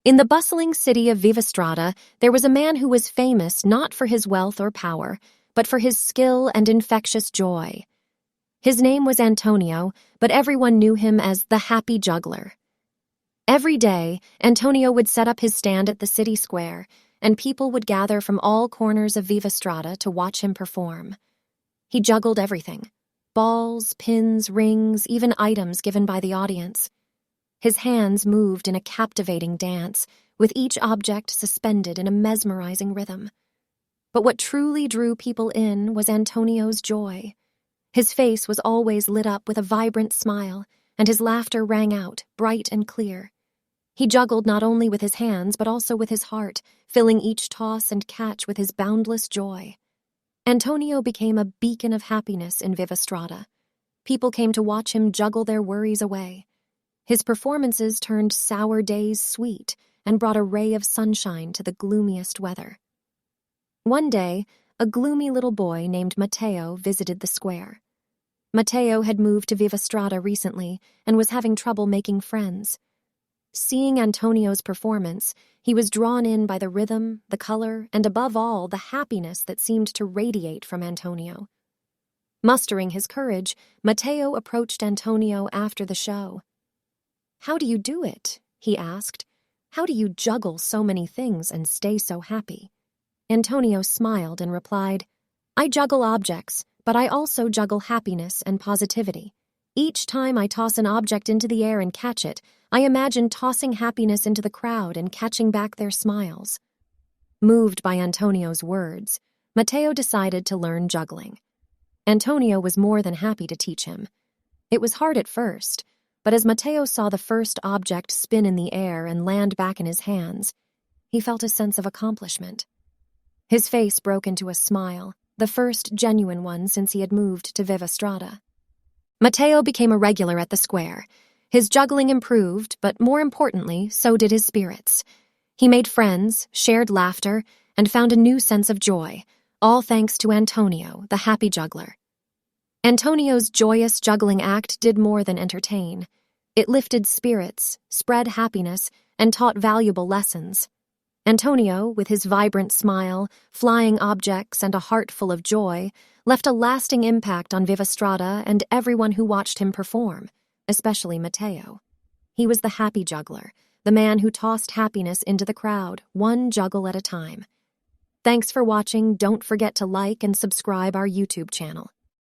In the bustling city of Vivastrada, there was a man who was famous not for his wealth or power, but for his skill and infectious joy. His name was Antonio, but everyone knew him as the Happy Juggler. Every day, Antonio would set up his stand at the city square, and people would gather from all corners of Vivastrada to watch him perform. He juggled everything: balls, pins, rings, even items given by the audience. His hands moved in a captivating dance, with each object suspended in a mesmerizing rhythm. But what truly drew people in was Antonio's joy. His face was always lit up with a vibrant smile, and his laughter rang out, bright and clear. He juggled not only with his hands, but also with his heart, filling each toss and catch with his boundless joy. Antonio became a beacon of happiness in Vivastrada. People came to watch him juggle their worries away. His performances turned sour days sweet and brought a ray of sunshine to the gloomiest weather. One day, a gloomy little boy named Matteo visited the square. Matteo had moved to Vivastrada recently and was having trouble making friends. Seeing Antonio's performance, he was drawn in by the rhythm, the color, and above all, the happiness that seemed to radiate from Antonio. Mustering his courage, Matteo approached Antonio after the show. "How do you do it?" he asked. "How do you juggle so many things and stay so happy?" Antonio smiled and replied, "I juggle objects, but I also juggle happiness and positivity. Each time I toss an object into the air and catch it, I imagine tossing happiness into the crowd and catching back their smiles." Moved by Antonio's words, Matteo decided to learn juggling. Antonio was more than happy to teach him. It was hard at first, but as Matteo saw the first object spin in the air and land back in his hands, he felt a sense of accomplishment. His face broke into a smile, the first genuine one since he had moved to Vivastrada. Matteo became a regular at the square. His juggling improved, but more importantly, so did his spirits. He made friends, shared laughter, and found a new sense of joy, all thanks to Antonio, the Happy Juggler. Antonio's joyous juggling act did more than entertain. It lifted spirits, spread happiness, and taught valuable lessons. Antonio, with his vibrant smile, flying objects, and a heart full of joy, left a lasting impact on Vivastrada and everyone who watched him perform, especially Matteo. He was the Happy Juggler, the man who tossed happiness into the crowd, one juggle at a time. Thanks for watching. Don't forget to like and subscribe our YouTube channel.